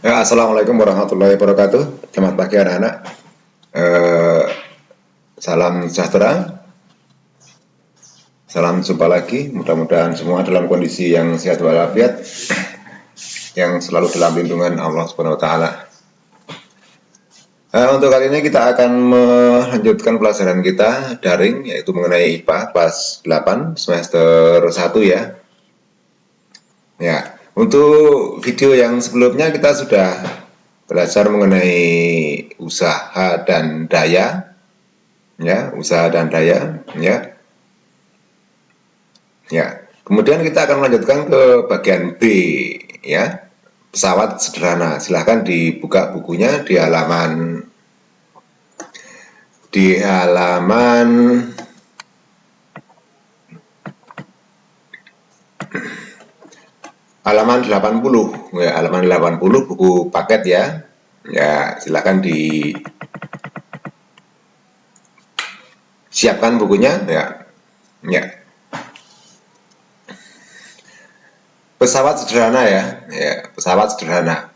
Ya, Assalamualaikum warahmatullahi wabarakatuh. Selamat pagi anak-anak. Eh, Salam sejahtera. Salam jumpa lagi. Mudah-mudahan semua dalam kondisi yang sehat walafiat, yang selalu dalam lindungan Allah Subhanahu Wa Taala. Untuk kali ini kita akan melanjutkan pelajaran kita daring, yaitu mengenai IPA kelas 8 semester 1 ya. Ya, untuk video yang sebelumnya kita sudah belajar mengenai usaha dan daya, ya, usaha dan daya, ya. Ya, kemudian kita akan melanjutkan ke bagian B, ya, pesawat sederhana. Silahkan dibuka bukunya di halaman halaman 80, ya, halaman 80 buku paket ya. Ya, silahkan disiapkan bukunya, ya. Ya, pesawat sederhana ya, ya, pesawat sederhana.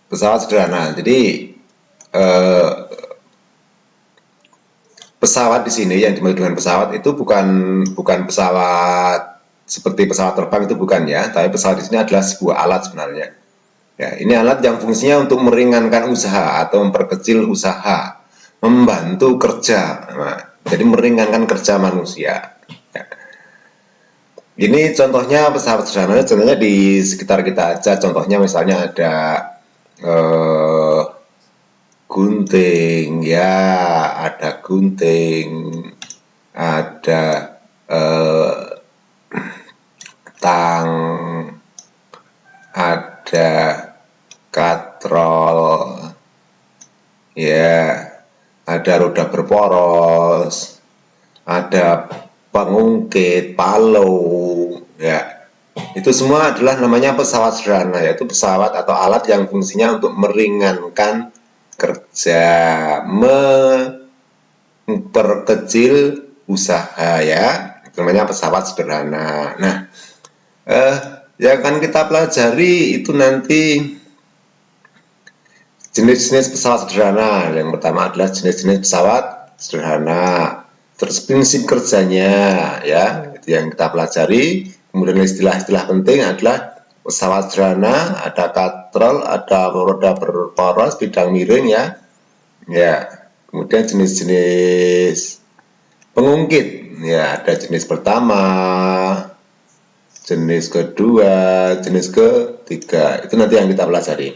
Pesawat sederhana. Jadi pesawat di sini yang dimaksud dengan pesawat itu bukan pesawat seperti pesawat terbang, itu bukan ya, tapi pesawat di sini adalah sebuah alat sebenarnya. Ya, ini alat yang fungsinya untuk meringankan usaha atau memperkecil usaha, membantu kerja. Nah, jadi meringankan kerja manusia. Ya. Ini contohnya pesawat sederhana, contohnya di sekitar kita aja. Contohnya misalnya ada gunting, ya, ada gunting, ada tang, ada katrol, ya, ada roda berporos, ada pengungkit, palu, ya. Itu semua adalah namanya pesawat sederhana, yaitu pesawat atau alat yang fungsinya untuk meringankan kerja, memperkecil usaha ya. Itu namanya pesawat sederhana. Nah, yang akan kita pelajari itu nanti jenis-jenis pesawat sederhana. Yang pertama adalah jenis-jenis pesawat sederhana. Terus prinsip kerjanya ya, itu yang kita pelajari. Kemudian istilah-istilah penting adalah pesawat sederhana, ada katrol, ada roda berporos, bidang miring ya. Ya, kemudian jenis-jenis pengungkit. Ya, ada jenis pertama, jenis kedua, jenis ketiga. Itu nanti yang kita pelajari.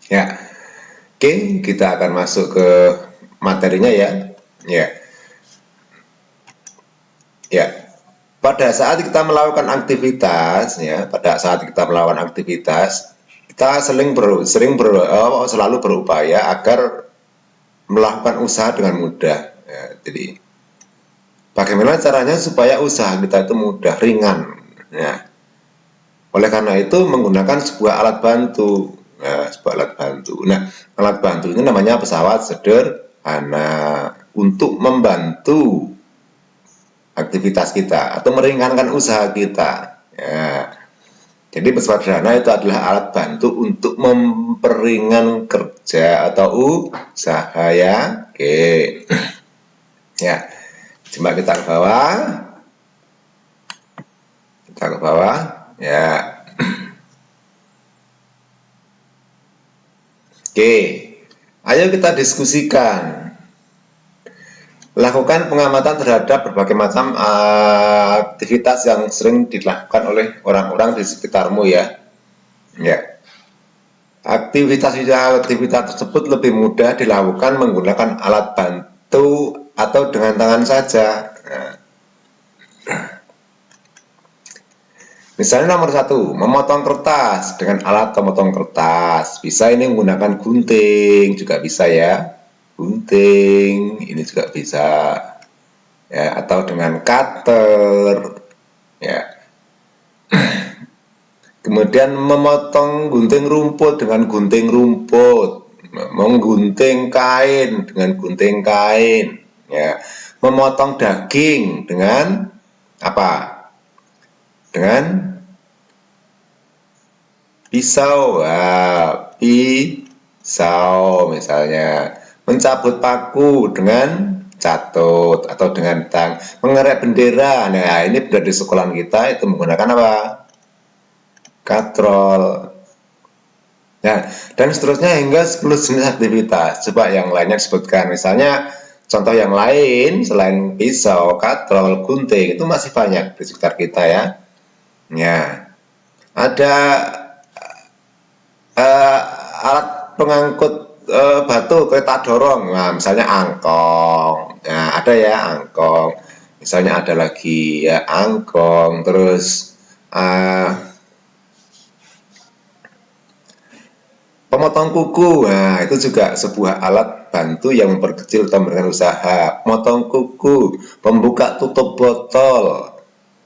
Ya. Oke, kita akan masuk ke materinya ya. Ya. Ya. Pada saat kita melakukan aktivitas ya, kita selalu berupaya agar melakukan usaha dengan mudah ya. Jadi bagaimana caranya supaya usaha kita itu mudah, ringan ya. Oleh karena itu menggunakan sebuah alat bantu ya, sebuah alat bantu. Nah, alat bantu ini namanya pesawat sederhana untuk membantu aktivitas kita atau meringankan usaha kita ya. Jadi pesawat sederhana itu adalah alat bantu untuk memperingan kerja atau usaha ya. Oke. Ya, coba kita ke bawah. Kita ke bawah ya. Oke, ayo kita diskusikan. Lakukan pengamatan terhadap berbagai macam aktivitas yang sering dilakukan oleh orang-orang di sekitarmu ya. Ya. Aktivitas tersebut lebih mudah dilakukan menggunakan alat bantu atau dengan tangan saja. Nah. Misalnya nomor 1, memotong kertas dengan alat pemotong kertas. Bisa ini menggunakan gunting, juga bisa ya. Gunting, ini juga bisa. Ya, atau dengan cutter. Ya. Kemudian memotong gunting rumput dengan gunting rumput. Menggunting kain dengan gunting kain. Ya. Memotong daging dengan apa? Dengan Pisau, pisau misalnya. Mencabut paku dengan catut atau dengan tang. Mengerek bendera, nah ini dari sekolahan kita itu menggunakan apa? Katrol. Nah, dan seterusnya hingga 10 jenis aktivitas. Coba yang lainnya disebutkan. Misalnya, contoh yang lain selain pisau, katrol, gunting, itu masih banyak di sekitar kita ya. Ya, ada alat pengangkut batu kereta dorong. Nah, misalnya angkong. Nah, ada ya angkong. Misalnya ada lagi ya angkong, terus pemotong kuku, nah itu juga sebuah alat bantu yang memperkecil atau memberikan usaha. Motong kuku, pembuka tutup botol.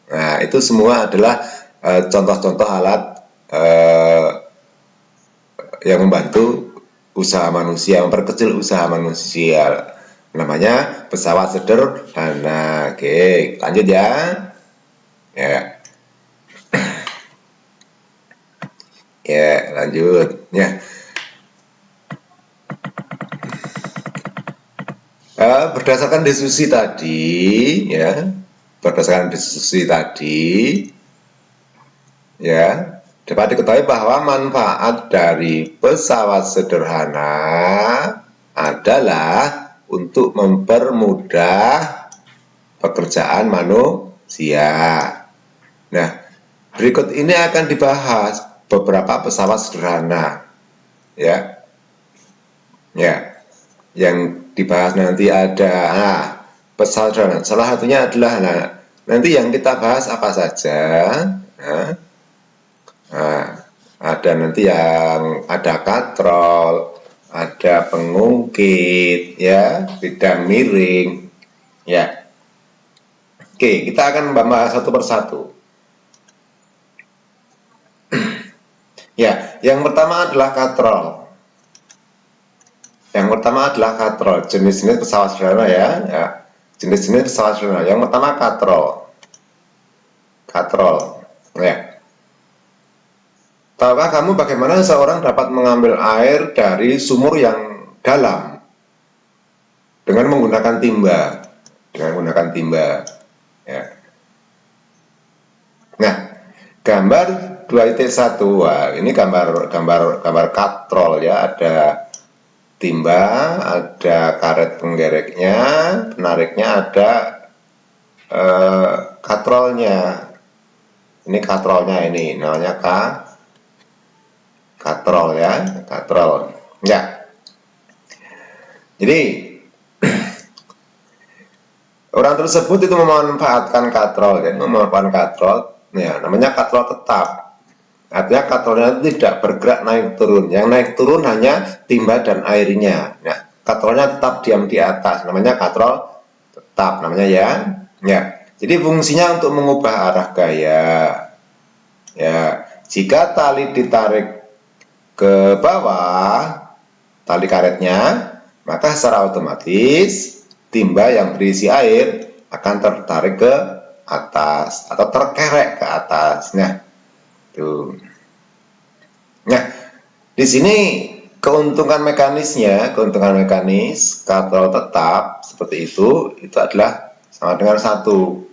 Nah itu semua adalah contoh-contoh alat yang membantu usaha manusia, memperkecil usaha manusia. Namanya pesawat sederhana. Oke, lanjut ya. Ya, ya lanjut. Ya. Berdasarkan diskusi tadi, ya, berdasarkan diskusi tadi, ya, dapat diketahui bahwa manfaat dari pesawat sederhana adalah untuk mempermudah pekerjaan manusia. Nah, berikut ini akan dibahas beberapa pesawat sederhana, ya, ya, yang dibahas nanti ada pesawat sederhana. Salah satunya adalah nanti yang kita bahas apa saja. Ada nanti yang ada katrol, ada pengungkit, ya, bidang miring, ya. Oke, kita akan membahas satu persatu. Ya, yang pertama adalah katrol. Yang pertama adalah katrol, jenis-jenis pesawat sederhana ya. Jenis-jenis pesawat sederhana. Yang pertama katrol. Katrol, ya. Tahukah kamu bagaimana seseorang dapat mengambil air dari sumur yang dalam dengan menggunakan timba? Dengan menggunakan timba. Ya. Nah, gambar 2.1. Wah, ini gambar katrol ya. Ada timba, ada karet penggereknya, penariknya, ada katrolnya. Ini katrolnya ini, namanya katrol ya, katrol. Ya. Jadi orang tersebut itu memanfaatkan katrol, ya, memanfaatkan katrol. Ya, namanya katrol tetap. Artinya katrolnya tidak bergerak naik turun. Yang naik turun hanya timba dan airnya. Nah, katrolnya tetap diam di atas. Namanya katrol tetap. Namanya ya. Ya. Jadi fungsinya untuk mengubah arah gaya. Ya, jika tali ditarik ke bawah, tali karetnya, maka secara otomatis timba yang berisi air akan tertarik ke atas atau terkerek ke atas. Nah, tuh. Nah, di sini keuntungan mekanis katrol tetap seperti itu adalah sama dengan 1.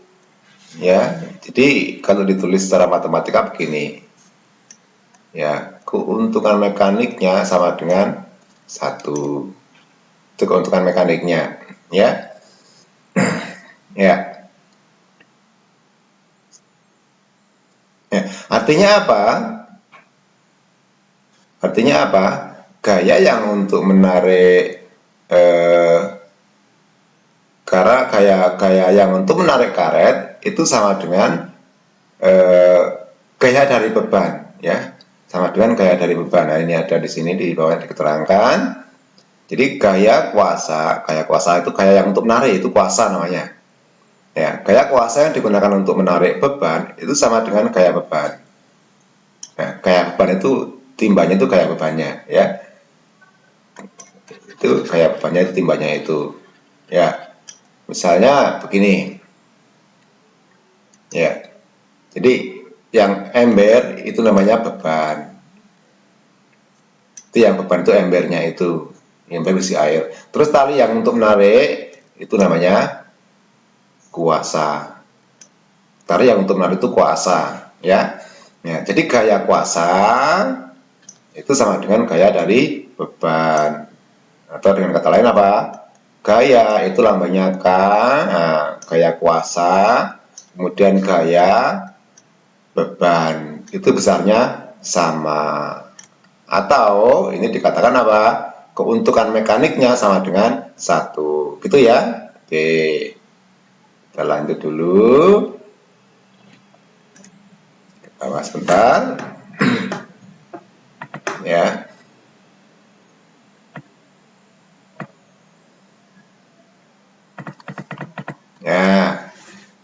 Ya, jadi kalau ditulis secara matematika begini. Ya, keuntungan mekaniknya sama dengan 1. Itu keuntungan mekaniknya, ya. Ya. Ya, artinya apa? Artinya apa? Gaya yang untuk menarik gaya yang untuk menarik karet itu sama dengan gaya dari beban, ya. Sama dengan gaya dari beban. Nah, ini ada di sini di bawah diterangkan. Jadi gaya kuasa itu gaya yang untuk menarik, itu kuasa namanya. Ya, gaya kuasa yang digunakan untuk menarik beban itu sama dengan gaya beban. Nah, gaya beban itu timbanya itu gaya bebannya, ya. Itu gaya bebannya itu timbanya itu. Ya. Misalnya begini. Ya. Jadi yang ember itu namanya beban. Itu yang beban itu embernya itu, ember berisi air. Terus tali yang untuk menarik itu namanya kuasa. Tali yang untuk menarik itu kuasa, ya. Ya, jadi gaya kuasa itu sama dengan gaya dari beban. Atau dengan kata lain apa? Gaya itu lambangnya K, nah, gaya kuasa, kemudian gaya beban itu besarnya sama. Atau ini dikatakan apa? Keuntungan mekaniknya sama dengan 1. Gitu ya. Oke. Kita lanjut dulu. Kita bahas sebentar. Ya. Nah,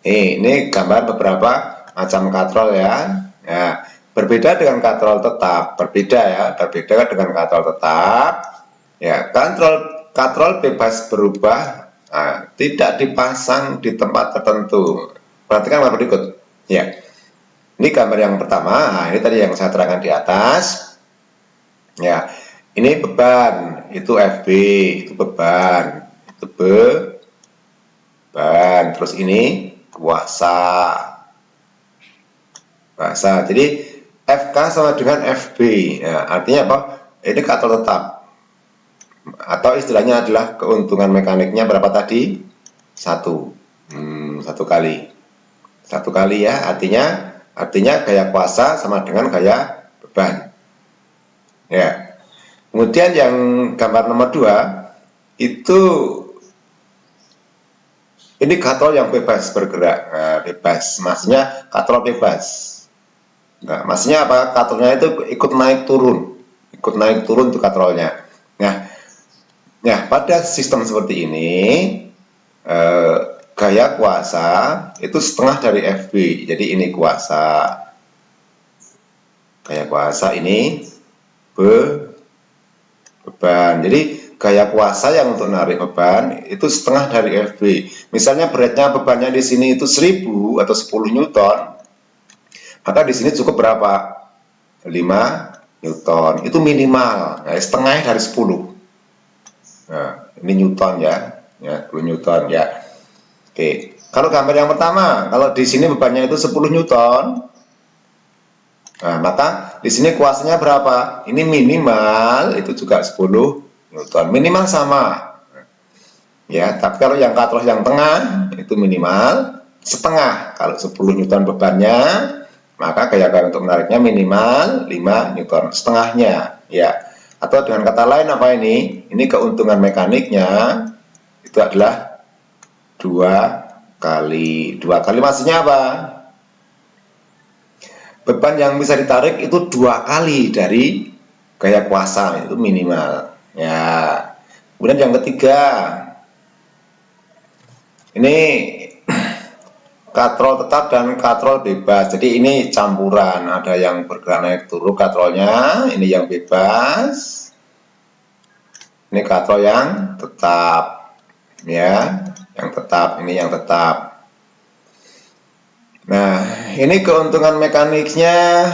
ini gambar beberapa macam katrol ya. Nah, berbeda dengan katrol tetap, berbeda dengan katrol tetap. Ya, katrol bebas berubah, tidak dipasang di tempat tertentu. Perhatikan gambar berikut. Ya, ini gambar yang pertama. Nah, ini tadi yang saya terangkan di atas. Ya, ini beban, itu FB, itu beban, itu beban. Terus ini kuasa. Jadi FK sama dengan FB. Ya, artinya apa? Ini katrol tetap. Atau istilahnya adalah keuntungan mekaniknya berapa tadi? 1. 1 kali. 1 kali ya, artinya gaya kuasa sama dengan gaya beban. Ya. Kemudian yang gambar nomor 2 itu ini katrol yang bebas bergerak. Nah, bebas, maksudnya katrol bebas. Nah, maksudnya apa? Katrolnya itu ikut naik turun tuh katrolnya. Nah, pada sistem seperti ini gaya kuasa itu setengah dari FB. Jadi ini kuasa, gaya kuasa ini beban. Jadi gaya kuasa yang untuk narik beban itu setengah dari FB. Misalnya beratnya bebannya di sini itu 1000 atau 10 Newton, maka di sini cukup berapa? 5 Newton. Itu minimal. Nah, setengahnya dari 10. Nah, ini Newton ya, 10 Newton ya. Oke, kalau gambar yang pertama, kalau di sini bebannya itu 10 Newton, nah maka di sini kuasanya berapa? Ini minimal itu juga 10 Newton, minimal sama. Ya, tapi kalau yang katrol yang tengah itu minimal setengah. Kalau 10 Newton bebannya, maka gaya untuk menariknya minimal 5 Newton, setengahnya. Ya. Atau dengan kata lain apa ini? Ini keuntungan mekaniknya itu adalah 2 kali. 2 kali maksudnya apa? Beban yang bisa ditarik itu 2 kali dari gaya kuasa, itu minimal. Ya. Kemudian yang ketiga, ini katrol tetap dan katrol bebas. Jadi ini campuran, ada yang bergerak naik turun katrolnya, ini yang bebas. Ini katrol yang tetap, ya, yang tetap, ini yang tetap. Nah, ini keuntungan mekaniknya.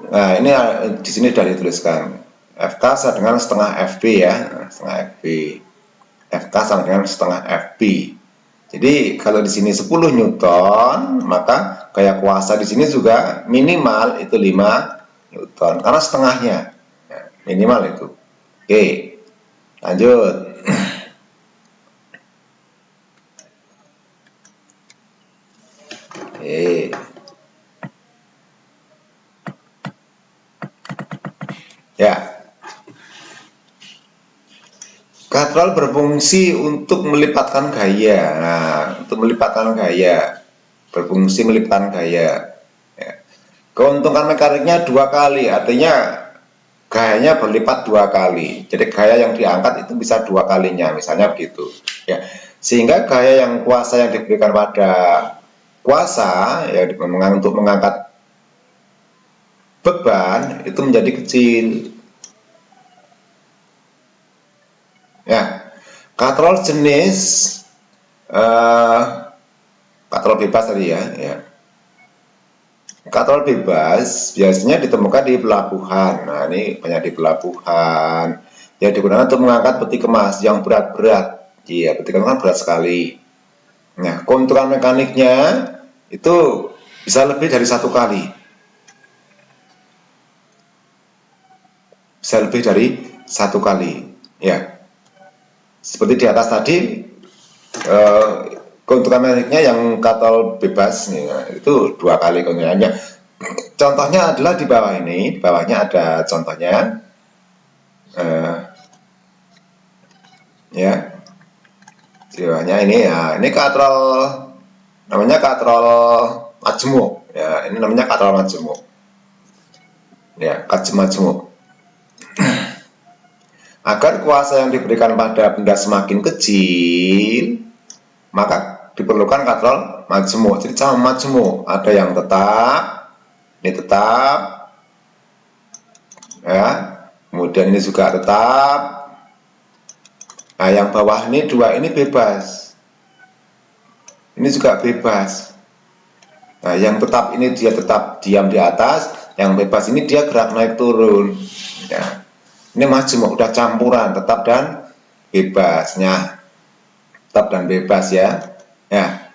Nah, ini di sini sudah dituliskan. FK sama dengan setengah FB ya, setengah FB. FK sama dengan setengah FB. Jadi kalau di sini 10 Newton, maka gaya kuasa di sini juga minimal itu 5 Newton karena setengahnya. Minimal itu. Oke. Lanjut. Oke. Ya. Katrol berfungsi untuk melipatkan gaya. Nah, untuk melipatkan gaya, berfungsi melipatkan gaya. Ya. Keuntungan mekaniknya 2 kali, artinya gayanya berlipat 2 kali. Jadi gaya yang diangkat itu bisa 2 kalinya, misalnya begitu. Ya, sehingga gaya yang kuasa yang diberikan pada kuasa ya untuk mengangkat beban itu menjadi kecil. Ya, katrol jenis katrol bebas tadi ya. Katrol bebas biasanya ditemukan di pelabuhan. Nah, ini banyak di pelabuhan. Ya, digunakan untuk mengangkat peti kemas yang berat-berat. Iya, peti kemas kan berat sekali. Nah, keuntungan mekaniknya itu bisa lebih dari satu kali. Bisa lebih dari satu kali. Ya, seperti di atas tadi, keuntungan mekaniknya yang katrol bebas itu 2 kali keuntungannya. Contohnya adalah di bawah ini, di bawahnya ada contohnya, ya, di bawahnya ini ya, ini katrol, namanya katrol majemuk, ya, ini namanya katrol majemuk, ya, majemuk. Agar kuasa yang diberikan pada benda semakin kecil, maka diperlukan katrol majemuk. Jadi sama majemuk, ada yang tetap, ini tetap, ya, kemudian ini juga tetap. Nah, yang bawah ini 2 ini bebas, ini juga bebas. Nah, yang tetap ini dia tetap diam di atas, yang bebas ini dia gerak naik turun. Ya. Ini majemuk, udah campuran tetap dan bebasnya, tetap dan bebas ya. Ya.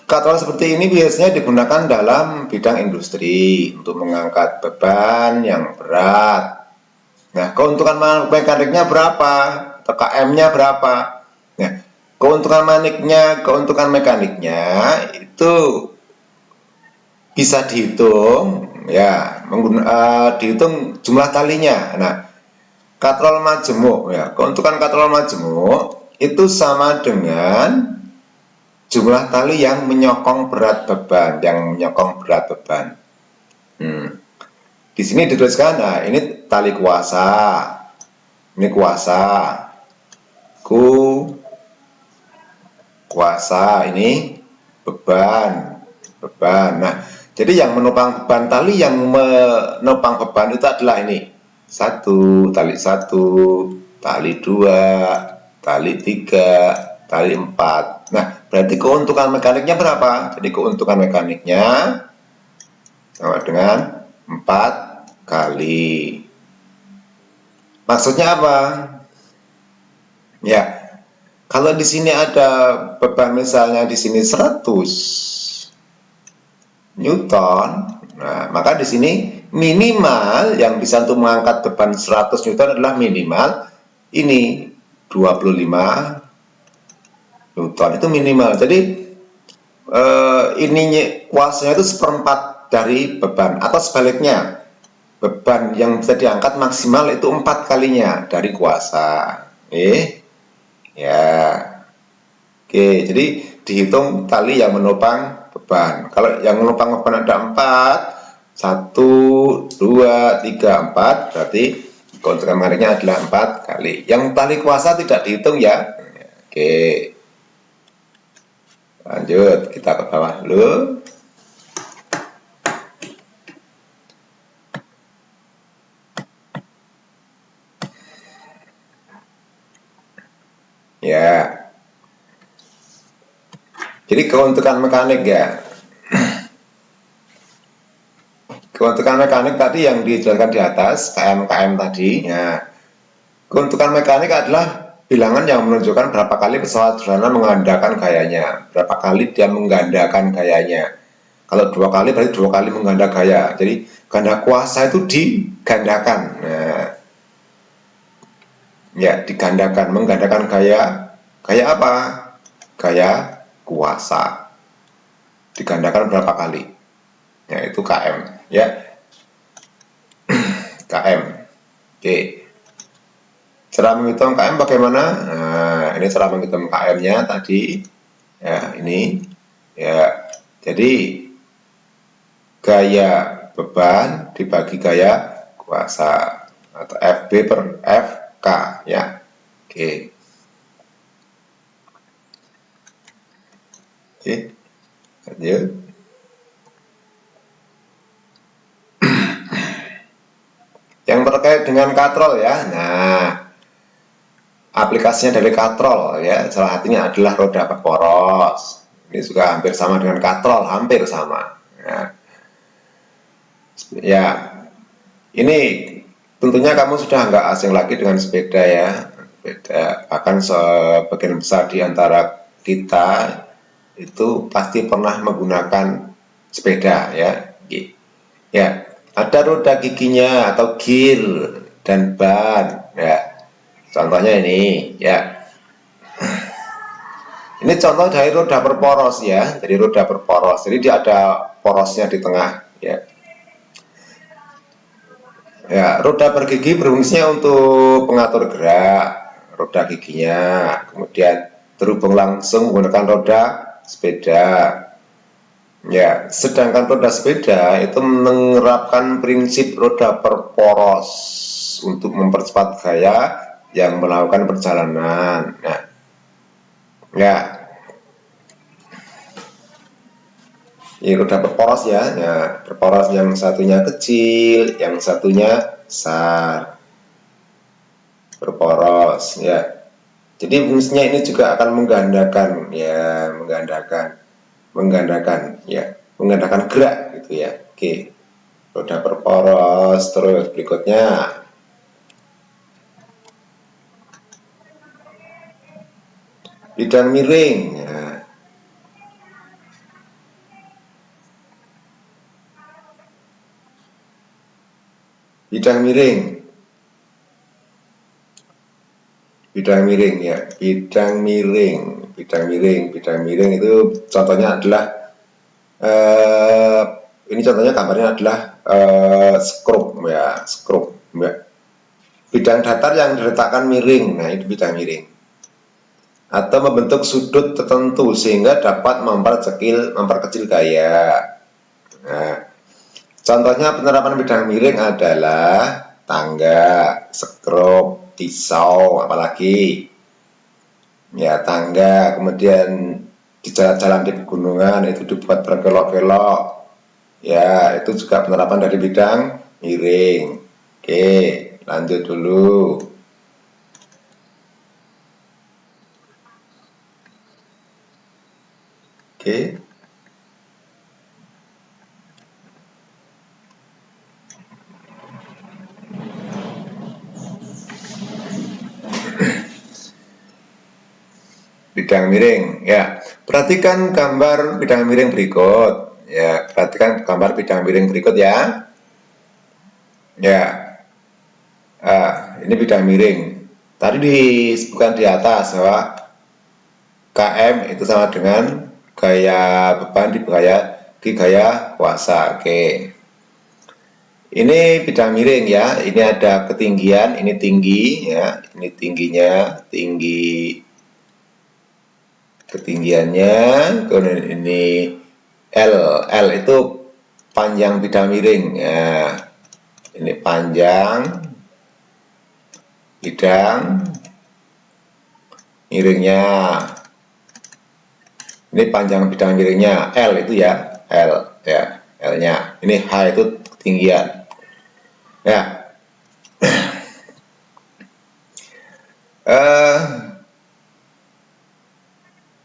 Katrol seperti ini biasanya digunakan dalam bidang industri untuk mengangkat beban yang berat. Nah, keuntungan mekaniknya berapa? Atau KM-nya berapa? Nah, keuntungan mekaniknya itu bisa dihitung, ya, dihitung jumlah talinya. Nah, katrol majemuk, ya, keuntungan katrol majemuk itu sama dengan jumlah tali yang menyokong berat beban, Di sini dituliskan, nah ini tali kuasa, ini kuasa, ini beban. Nah, jadi yang menopang beban, tali yang menopang beban itu adalah ini, tali 1, tali 2, tali 3, tali 4. Nah, berarti keuntungan mekaniknya berapa? Jadi keuntungan mekaniknya sama dengan 4 kali. Maksudnya apa? Ya, kalau di sini ada beban misalnya di sini 100 Newton, nah maka di sini minimal yang bisa untuk mengangkat beban 100 Newton adalah minimal ini 25 Newton, itu minimal. Jadi ininya kuasanya itu 1/4 dari beban, atau sebaliknya beban yang bisa diangkat maksimal itu 4 kalinya dari kuasa. Ya, oke, jadi dihitung tali yang menopang beban. Kalau yang menopang beban ada 4, 1, 2, 3, 4, berarti keuntungan mekaniknya adalah 4 kali. Yang tali kuasa tidak dihitung ya. Oke, lanjut, kita ke bawah dulu. Ya, jadi keuntungan mekanik ya. Keuntungan mekanik tadi yang dijelaskan di atas, KM tadi. Ya, keuntungan mekanik adalah bilangan yang menunjukkan berapa kali pesawat sederhana menggandakan gayanya, berapa kali dia menggandakan gayanya. Kalau 2 kali berarti 2 kali mengganda gaya. Jadi ganda kuasa itu digandakan. Nah, ya, digandakan, menggandakan gaya. Gaya apa? Gaya kuasa. Digandakan berapa kali? Ya, itu KM, ya. KM. Oke. Cara menghitung KM bagaimana? Nah, ini cara menghitung KM-nya tadi. Ya, ini. Ya. Jadi gaya beban dibagi gaya kuasa, atau FB per FK, ya. Oke. Oke. Lanjut. Yang terkait dengan katrol ya. Nah, aplikasinya dari katrol ya, salah satunya adalah roda poros. Ini juga hampir sama dengan katrol, hampir sama. Ya, ini tentunya kamu sudah nggak asing lagi dengan sepeda ya. Sepeda, bahkan sebagian besar di antara kita itu pasti pernah menggunakan sepeda ya. Ya, ada roda giginya atau gear dan ban ya. Contohnya ini ya. Ini contoh dari roda berporos ya. Jadi roda berporos. Jadi dia ada porosnya di tengah ya. Ya, roda bergigi berfungsinya untuk pengatur gerak roda giginya, kemudian terhubung langsung menggunakan roda sepeda. Ya, sedangkan roda sepeda itu menerapkan prinsip roda berporos untuk mempercepat gaya yang melakukan perjalanan. Nah, ya, ini roda berporos ya. Nah, berporos yang satunya kecil, yang satunya besar. Berporos ya. Jadi fungsinya ini juga akan menggandakan ya, menggandakan gerak gitu ya. Oke. Roda berporos terus berikutnya. Bidang miring ya. Bidang miring. Bidang miring ya. Bidang miring itu contohnya adalah ini contohnya gambarnya adalah skrup ya, bidang datar yang diletakkan miring. Nah, itu bidang miring. Atau membentuk sudut tertentu sehingga dapat memperkecil gaya. Nah, contohnya penerapan bidang miring adalah tangga, skrup, pisau, apalagi ya tangga, kemudian di jalan-jalan di pegunungan itu dibuat berkelok-kelok. Ya, itu juga penerapan dari bidang miring. Oke, lanjut dulu. Oke. Bidang miring ya. Perhatikan gambar bidang miring berikut. Ya, perhatikan gambar bidang miring berikut ya. Ya. Ini bidang miring. Tadi disebutkan di atas bahwa KM itu sama dengan gaya beban di gaya kuasa. Oke. Ini bidang miring ya. Ini ada ketinggian, ini tinggi ya. Ini tingginya, ketinggiannya, kemudian ini L itu panjang bidang miring ya. Ini panjang bidang miringnya. Ini panjang bidang miringnya L itu ya, L ya, L-nya. Ini H itu ketinggian. Ya.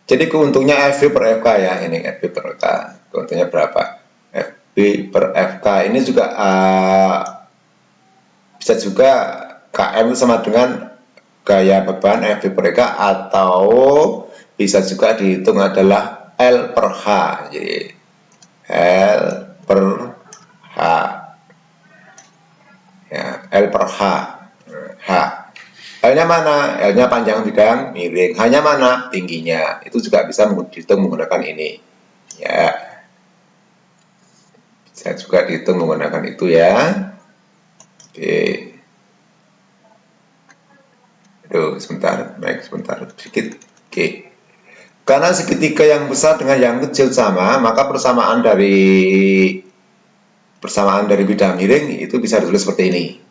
Jadi keuntungnya FB per FK ya, ini FB per FK. Keuntungnya berapa? FB per FK ini juga bisa juga KM itu sama dengan gaya beban FB per FK, atau bisa juga dihitung adalah L per H. Jadi L per H. Ya, L per H. H. L-nya mana? L-nya panjang bidang miring. H-nya mana? Tingginya. Itu juga bisa dihitung menggunakan ini. Ya. Bisa juga dihitung menggunakan itu ya. Oke. Aduh, sebentar. Baik, sebentar. Sedikit. Oke. Karena segitiga yang besar dengan yang kecil sama, maka persamaan dari bidang miring itu bisa ditulis seperti ini.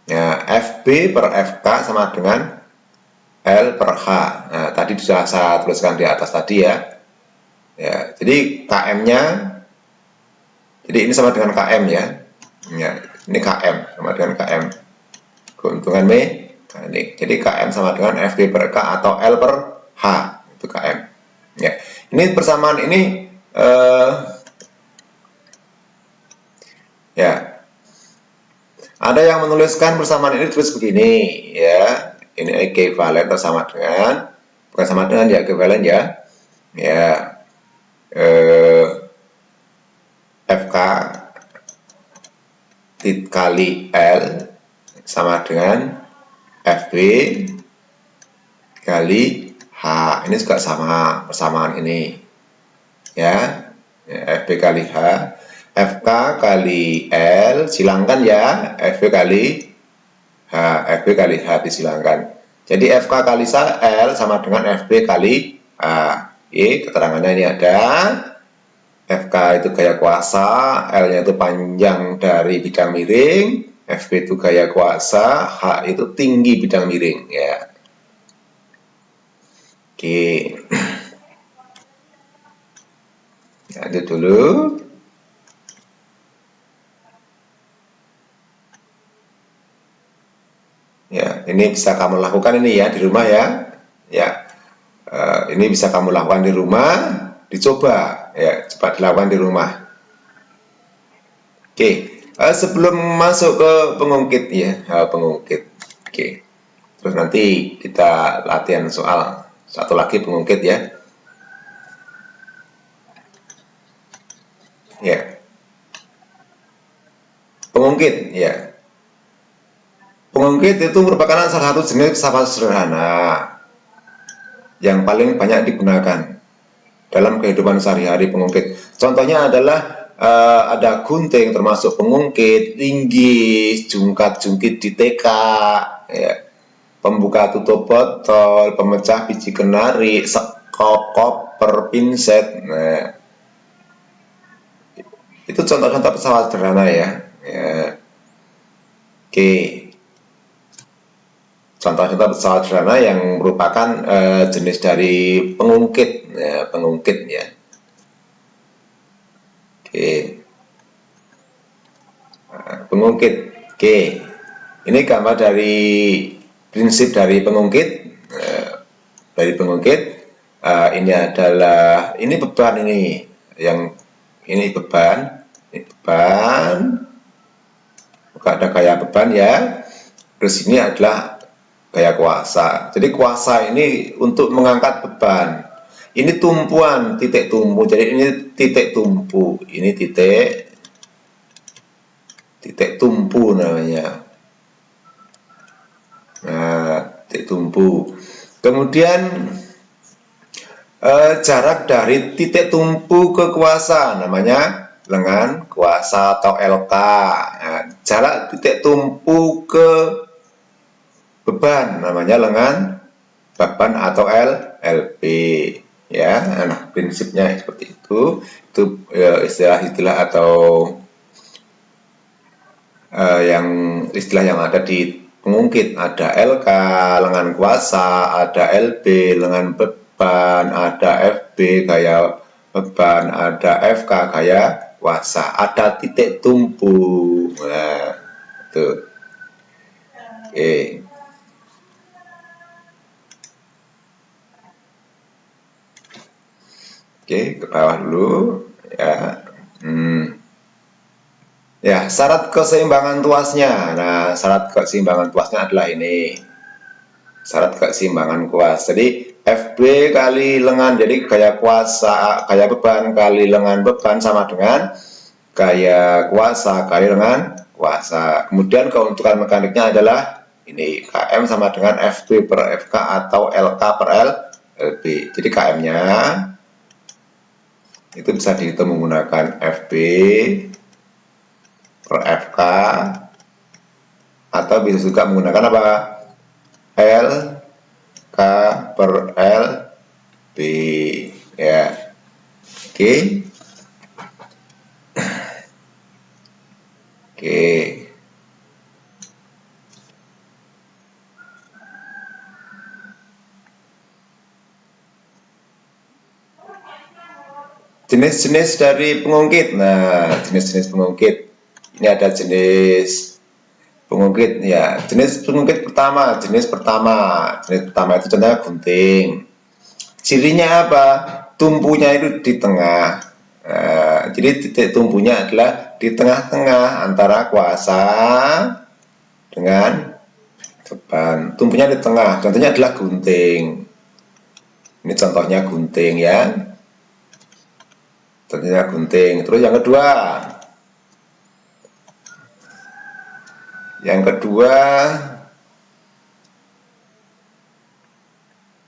Ya, FB per FK sama dengan L per H. Nah, tadi sudah saya tuliskan di atas tadi ya. Ya, jadi KM-nya, jadi ini sama dengan KM ya. Ya, ini KM sama dengan KM. Keuntungan mekanik. Jadi KM sama dengan FB per K atau L per H. Itu KM. Ya. Ini persamaan ini ya, ada yang menuliskan persamaan ini terus begini ya. Ini ekuivalen atau sama dengan, bukan sama dengan ya, ekuivalen ya. Ya, FK kali L sama dengan FB kali H. Ini juga sama persamaan ini ya, FB kali H. FK kali L silangkan ya, FB kali H, FB kali H disilangkan. Jadi FK kali L sama dengan FB kali H. Oke, keterangannya ini ada. FK itu gaya kuasa, L-nya itu panjang dari bidang miring, FB itu gaya kuasa, H itu tinggi bidang miring ya. Oke. Lanjut dulu. Ya, ini bisa kamu lakukan ini ya di rumah ya. Ya, ini bisa kamu lakukan di rumah, dicoba ya, cepat dilakukan di rumah. Oke, sebelum masuk ke pengungkit ya, pengungkit. Oke, terus nanti kita latihan soal satu lagi pengungkit ya. Ya, pengungkit ya. Pengungkit itu merupakan salah satu jenis filsafat sederhana yang paling banyak digunakan dalam kehidupan sehari-hari. Pengungkit contohnya adalah ada gunting termasuk pengungkit, linggis, jungkat-jungkit di TK ya, pembuka tutup botol, pemecah biji kenari, sekop, koper, pinset. Nah, itu contoh-contoh pesawat sederhana ya. Oke, contoh-contoh pesawat sederhana yang merupakan jenis dari pengungkit ya, pengungkit ya. Oke, pengungkit. Oke, ini gambar dari prinsip dari pengungkit. Dari pengungkit, ini adalah, ini beban, ini yang ini beban, ada gaya beban ya. Terus ini adalah gaya kuasa. Jadi kuasa ini untuk mengangkat beban. Ini tumpuan, titik tumpu. Jadi ini titik tumpu. Ini titik tumpu namanya. Nah, titik tumpu. Kemudian jarak dari titik tumpu ke kuasa namanya lengan kuasa atau LK. Nah, jarak titik tumpu ke beban namanya lengan beban atau LB ya. Nah, prinsipnya seperti itu istilah-istilah atau istilah yang ada di pengungkit. Ada LK lengan kuasa, ada LB lengan beban, ada FB gaya beban, ada FK gaya kuasa, ada titik tumpu. Nah, itu. Oke. Oke, ke bawah dulu ya. Ya, syarat keseimbangan tuasnya. Nah, syarat keseimbangan tuasnya adalah ini. Syarat keseimbangan kuas. Jadi FB kali lengan, jadi gaya kuasa, gaya beban kali lengan beban sama dengan gaya kuasa kali lengan kuasa. Kemudian keuntungan mekaniknya adalah ini, KM sama dengan FB per FK atau LK per LB. Jadi KM-nya itu bisa dihitung menggunakan FB per FK atau bisa juga menggunakan apa? L K per LB ya. Oke. Oke. Jenis-jenis dari pengungkit. Nah, jenis-jenis pengungkit. Ini ada jenis pengungkit ya. Jenis pengungkit pertama, jenis pertama itu contohnya gunting. Cirinya apa? tumpunya itu di tengah. Jadi titik tumpunya adalah di tengah-tengah antara kuasa dengan beban. Tumpunya di tengah, contohnya adalah gunting. Ini contohnya gunting ya. Contohnya gunting. Terus yang kedua.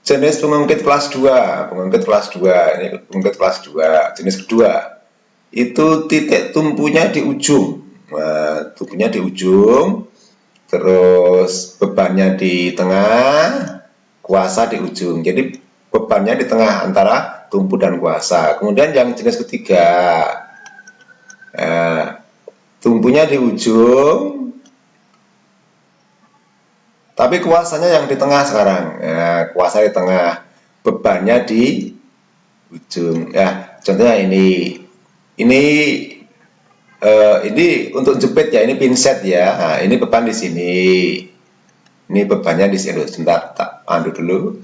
Jenis pengungkit kelas 2, pengungkit kelas 2, ini pengungkit kelas 2, jenis kedua. Itu titik tumpunya di ujung. Nah, tumpunya di ujung, terus bebannya di tengah, kuasa di ujung. Jadi bebannya di tengah antara tumpu dan kuasa. Kemudian yang jenis ketiga, tumpunya di ujung, tapi kuasanya yang di tengah sekarang. Kuasa di tengah, bebannya di ujung. Ya, contohnya ini. Ini untuk jepit ya, ini pinset ya. Nah, ini beban di sini. Ini bebannya di sini. Sebentar, tak pandu dulu.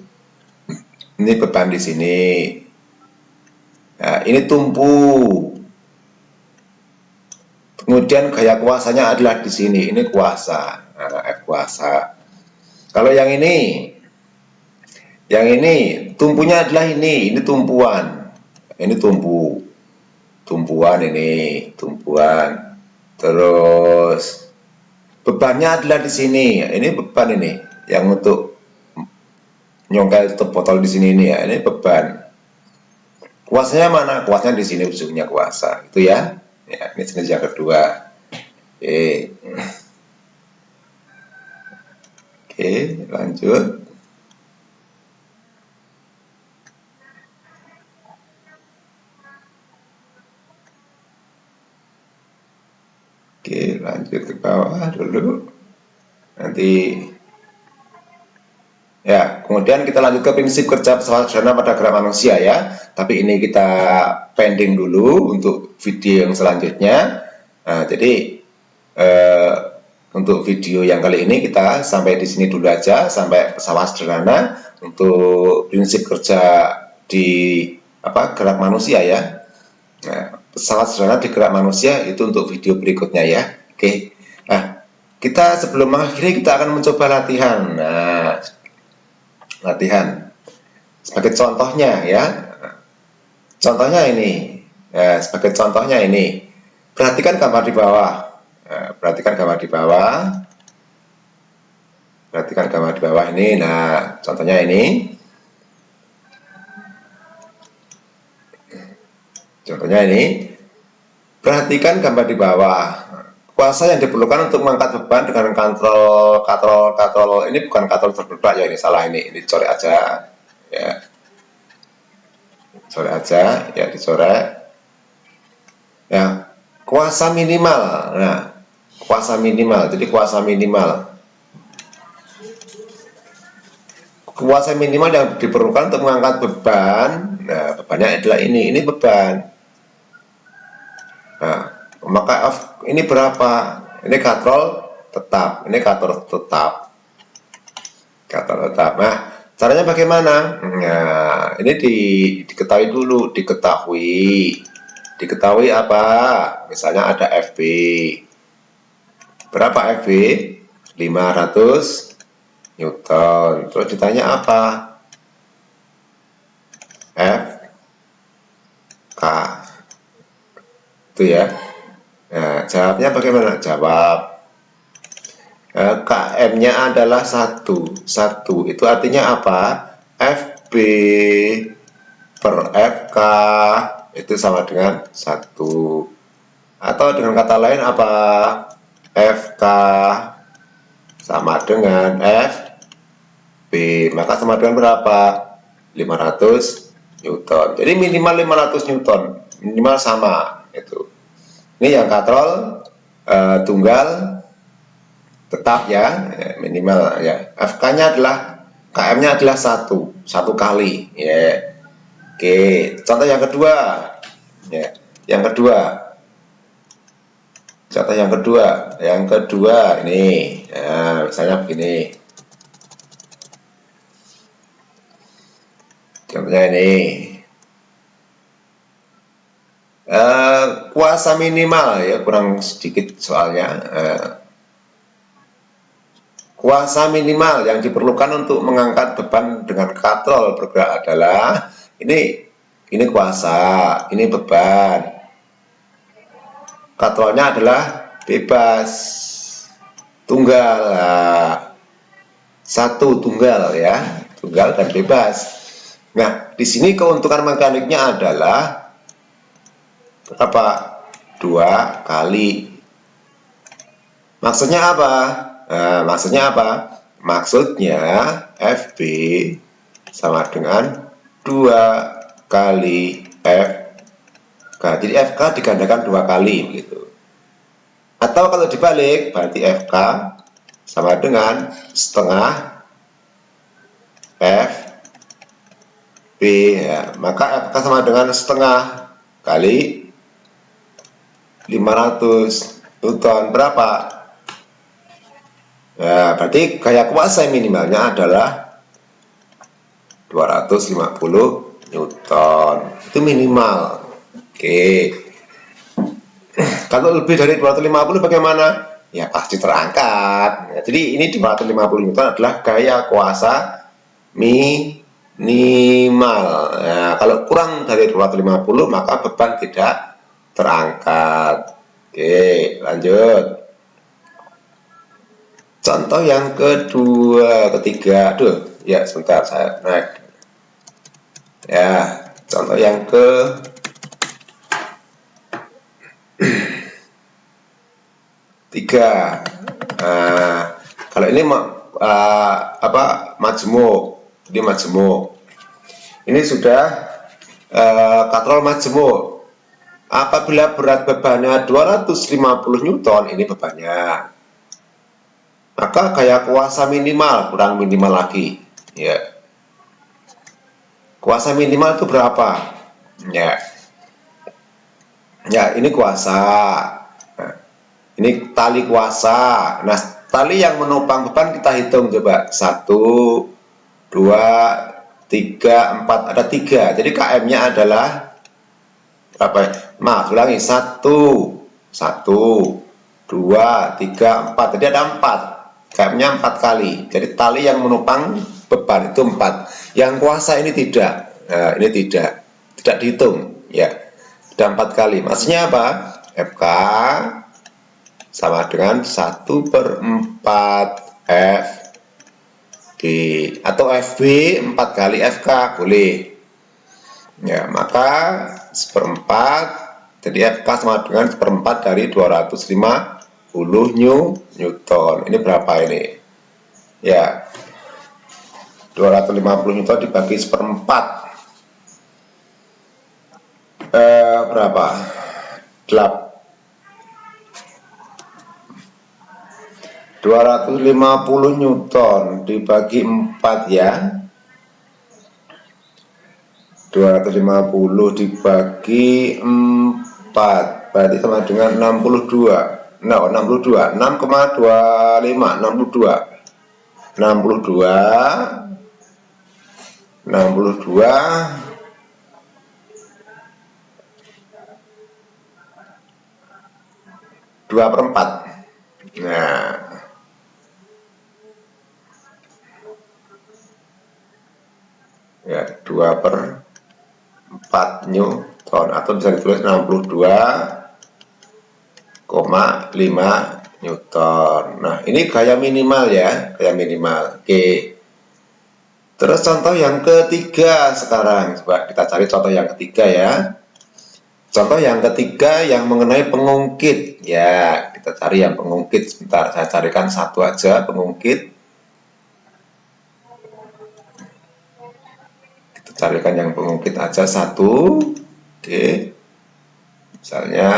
Ini beban di sini. Nah, ini tumpu. Kemudian gaya kuasanya adalah di sini. Ini kuasa. Nah, F kuasa. Kalau yang ini tumpunya adalah ini tumpuan. Ini tumpuan ini, tumpuan. Terus bebannya adalah di sini. Ini beban ini yang untuk nyongkel tutup botol di sini ini ya. Ini beban. Kuasanya mana? Kuasanya di sini ujungnya kuasa. Itu ya. Ya, ini jenis yang kedua. Oke, lanjut. Oke, lanjut ke bawah dulu. Nanti ya, kemudian kita lanjut ke prinsip kerja pesawat sederhana pada gerak manusia ya. Tapi ini kita pending dulu untuk video yang selanjutnya. Nah, jadi untuk video yang kali ini kita sampai di sini dulu aja, sampai pesawat sederhana untuk prinsip kerja di gerak manusia ya. Nah, pesawat sederhana di gerak manusia itu untuk video berikutnya ya. Oke. Nah, kita sebelum mengakhiri kita akan mencoba latihan. Nah, latihan sebagai contohnya ya. Contohnya ini. Ya, sebagai contohnya ini. Perhatikan gambar di bawah. Perhatikan gambar di bawah. Perhatikan gambar di bawah ini. Nah, contohnya ini. Contohnya ini. Perhatikan gambar di bawah. Kuasa yang diperlukan untuk mengangkat beban dengan katrol. Ini bukan katrol terberat ya, ini salah ini dicoret aja. Ya. Coret aja, ya dicoret. Ya, kuasa minimal. Nah, kuasa minimal. Jadi kuasa minimal. Kuasa minimal yang diperlukan untuk mengangkat beban. Nah, bebannya adalah ini. Ini beban. Nah, maka ini berapa? Ini katrol tetap. Ini katrol tetap. Katrol tetap. Nah, caranya bagaimana? Nah, ini diketahui dulu. Diketahui apa? Misalnya ada FB. Berapa FB? 500 Newton. Terus ditanya apa? FK. Itu ya. Nah, jawabnya bagaimana? Jawab. KM-nya adalah 1. Itu artinya apa? FB per FK itu sama dengan 1. Atau dengan kata lain apa? FK sama dengan FB. Maka sama dengan berapa? 500 Newton. Jadi minimal 500 Newton. Minimal sama. Itu. Ini yang katrol tunggal tetap ya, minimal ya. FK-nya adalah KM-nya adalah 1 kali ya. Oke, contoh yang kedua ya. Contoh yang kedua ini ya, misalnya begini. Contohnya ini Kuasa minimal ya, kurang sedikit soalnya. Kuasa minimal yang diperlukan untuk mengangkat beban dengan katrol bergerak adalah ini kuasa, ini beban. Katrolnya adalah bebas, tunggal, satu tunggal ya, tunggal dan bebas. Nah, di sini keuntungan mekaniknya adalah berapa? 2 kali. Maksudnya apa? Maksudnya FB sama dengan 2 kali FK. Jadi FK digandakan 2 kali begitu. Atau kalau dibalik berarti FK sama dengan setengah FB ya. Maka FK sama dengan setengah kali 500 Newton berapa? Nah, berarti gaya kuasa minimalnya adalah 250 Newton. Itu minimal. Oke. Kalau lebih dari 250 bagaimana? Ya pasti terangkat. Ya, jadi ini 250 Newton adalah gaya kuasa minimal. Nah, kalau kurang dari 250 maka beban tidak terangkat. Oke, lanjut. Contoh yang ketiga. Aduh, ya sebentar saya naik. Ya, contoh yang ketiga. Nah, kalau ini majemuk. Ini majemuk. Ini sudah katrol majemuk. Apabila berat bebannya 250 Newton, ini bebannya. Maka gaya kuasa minimal, kurang minimal lagi. Ya. Kuasa minimal itu berapa? Ya. Ya, ini kuasa. Nah, ini tali kuasa. Nah, tali yang menopang beban kita hitung coba. 1, 2, 3, 4. Ada 3. Jadi KM-nya adalah berapa? Maaf, ulangi. 1, 2, 3, 4. Jadi ada 4. KM-nya 4 kali. Jadi tali yang menopang beban itu 4. Yang kuasa ini tidak. Nah, ini tidak dihitung. Ya, sudah 4 kali. Maksudnya apa? FK sama dengan 1/4 FB. Atau FB 4 kali FK. Boleh. Ya, maka 1/4. Jadi FK sama dengan 1/4 dari 250 Newton. Ini berapa ini? Ya, 250 Newton dibagi 1/4. Berapa? 250 Newton dibagi 4 ya. 250 dibagi 4 berarti sama dengan 62. No, 62. 6,25. 62. 62 2/4. Nah, ya 2/4 Newton atau bisa ditulis 62,5 Newton. Nah, ini gaya minimal ya, gaya minimal. Oke. Terus contoh yang ketiga sekarang, coba kita cari contoh yang ketiga ya. Contoh yang ketiga yang mengenai pengungkit. Ya, kita cari yang pengungkit. Sebentar, saya carikan satu aja pengungkit. Kita carikan yang pengungkit aja satu. Oke. Misalnya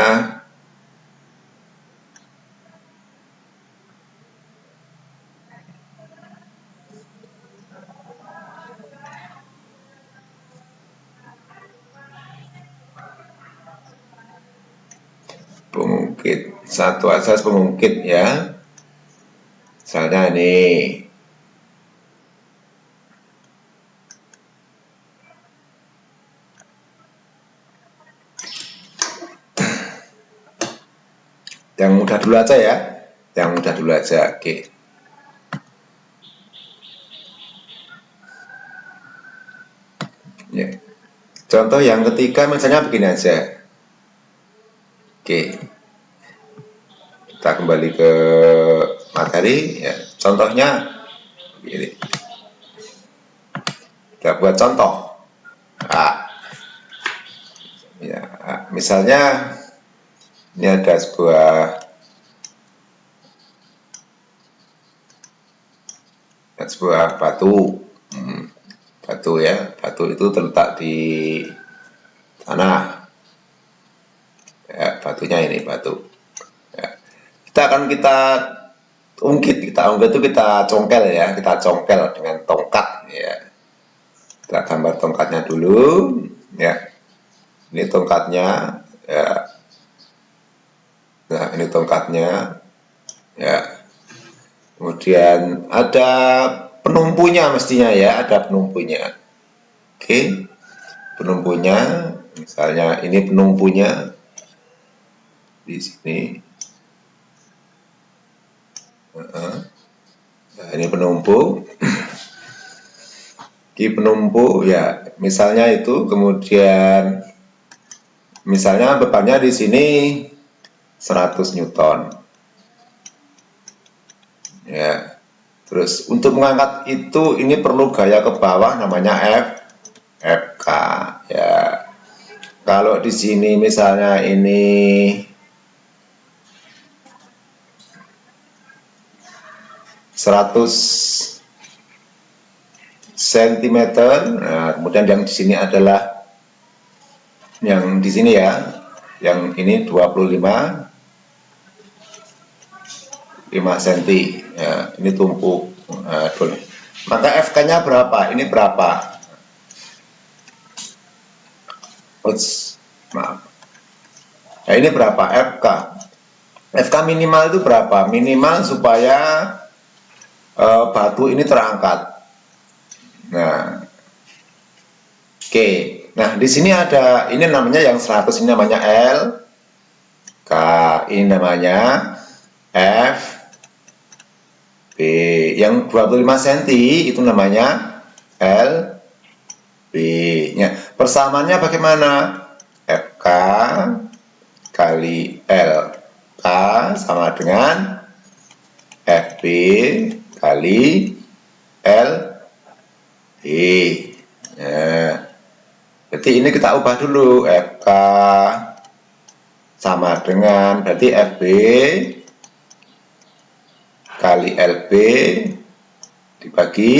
pengungkit. Satu aja pengungkit ya. Misalnya nih. Yang mudah dulu aja ya. Yang mudah dulu aja. Oke. Ya. Contoh yang ketiga misalnya begini aja. Oke. Kita kembali ke materi ya. Contohnya ini. Kita buat contoh. Nah, ya, misalnya ini ada sebuah batu. Batu ya. Batu itu terletak di tanah. Ya, batunya ini batu. Ya. Kita ungkit itu kita congkel ya, kita congkel dengan tongkat ya. Kita gambar tongkatnya dulu ya. Ini tongkatnya ya. Nah, ini tongkatnya ya. Kemudian ada penumpunya mestinya ya, ada penumpunya. Oke. Penumpunya misalnya ini penumpunya di sini. Nah, ini penumpu. Di penumpu ya, misalnya itu, kemudian misalnya bebannya di sini 100 Newton. Ya. Terus untuk mengangkat itu ini perlu gaya ke bawah namanya FK ya. Kalau di sini misalnya ini 100 cm, nah, kemudian yang di sini adalah yang di sini ya, yang ini 25 cm ya, ini tumpuk. Nah, maka FK-nya berapa? Ini berapa? Maaf. Nah, ini berapa FK? FK minimal itu berapa? Minimal supaya batu ini terangkat. Nah, oke. Nah, di sini ada, ini namanya yang 100, ini namanya L, K, ini namanya F, B. Yang 25 cm itu namanya L, B. Ya, persamaannya bagaimana? FK kali L, K sama dengan FB kali L, nah, berarti ini kita ubah dulu. FK sama dengan berarti FB kali LB dibagi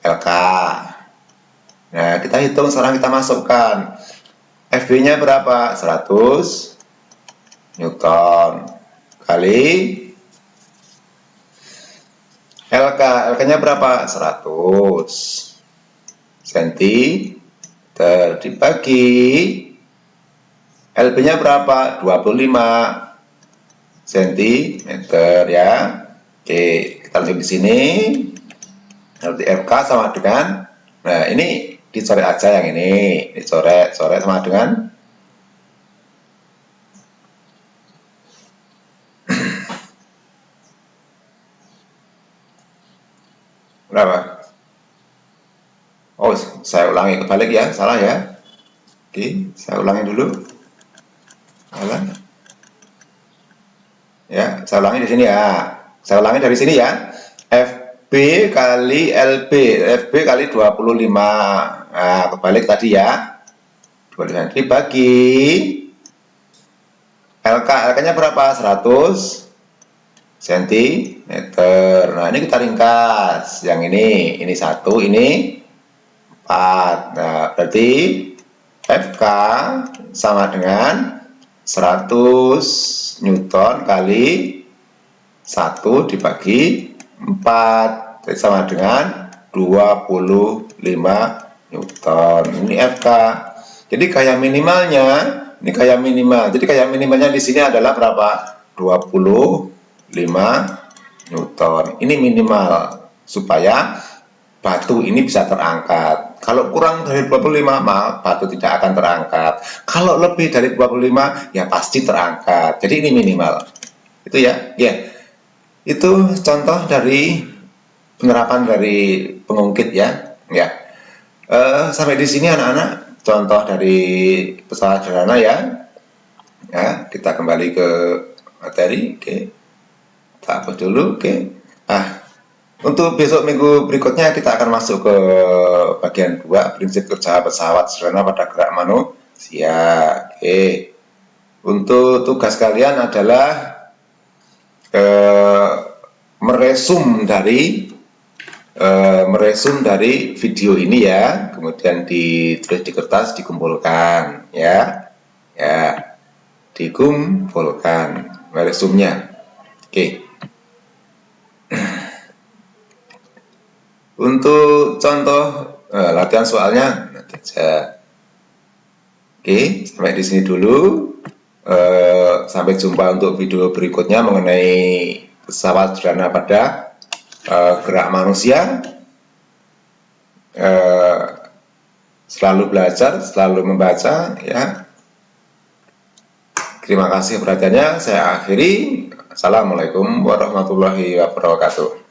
LK. Nah, kita hitung sekarang, kita masukkan. FB-nya berapa? 100 Newton kali LK. LK-nya berapa? 100 cm dibagi LB-nya berapa? 25 cm ya. Oke, kita lanjut di sini. Berarti FK sama dengan, nah ini dicoret aja yang ini, dicoret sama dengan berapa? Oh, saya ulangi kebalik ya, salah ya. Oke, saya ulangi dulu. Salah. Ya, saya ulangi di sini ya. Saya ulangi dari sini ya. FB kali LB, FB kali 25. Nah, kebalik tadi ya. 25 dibagi LK. LK-nya berapa? 100 cm. Nah, ini kita ringkas. Yang ini 1, ini 4. Nah, berarti FK sama dengan 100 Newton kali 1 dibagi 4. Jadi sama dengan 25 Newton. Ini FK. Jadi gaya minimalnya, ini gaya minimal. Jadi gaya minimalnya di sini adalah berapa? 25 Newton. Ini minimal supaya batu ini bisa terangkat. Kalau kurang dari 25, maka batu tidak akan terangkat. Kalau lebih dari 25, ya pasti terangkat. Jadi ini minimal. Itu ya. Ya. Itu contoh dari penerapan dari pengungkit ya. Ya. Sampai di sini anak-anak, contoh dari pesawat sederhana ya. Ya, kita kembali ke materi. Oke. Kita hapus dulu. Oke. Untuk besok minggu berikutnya kita akan masuk ke bagian 2, prinsip kerja pesawat sederhana pada gerak manusia. Oke. Untuk tugas kalian adalah meresum dari video ini ya, kemudian ditulis di kertas, dikumpulkan ya. Ya. Dikumpulkan meresumnya. Oke. Untuk contoh latihan soalnya nanti saja. Oke, sampai di sini dulu. Sampai jumpa untuk video berikutnya mengenai pesawat sederhana pada gerak manusia. Selalu belajar, selalu membaca ya. Terima kasih perhatiannya. Saya akhiri. Assalamualaikum warahmatullahi wabarakatuh.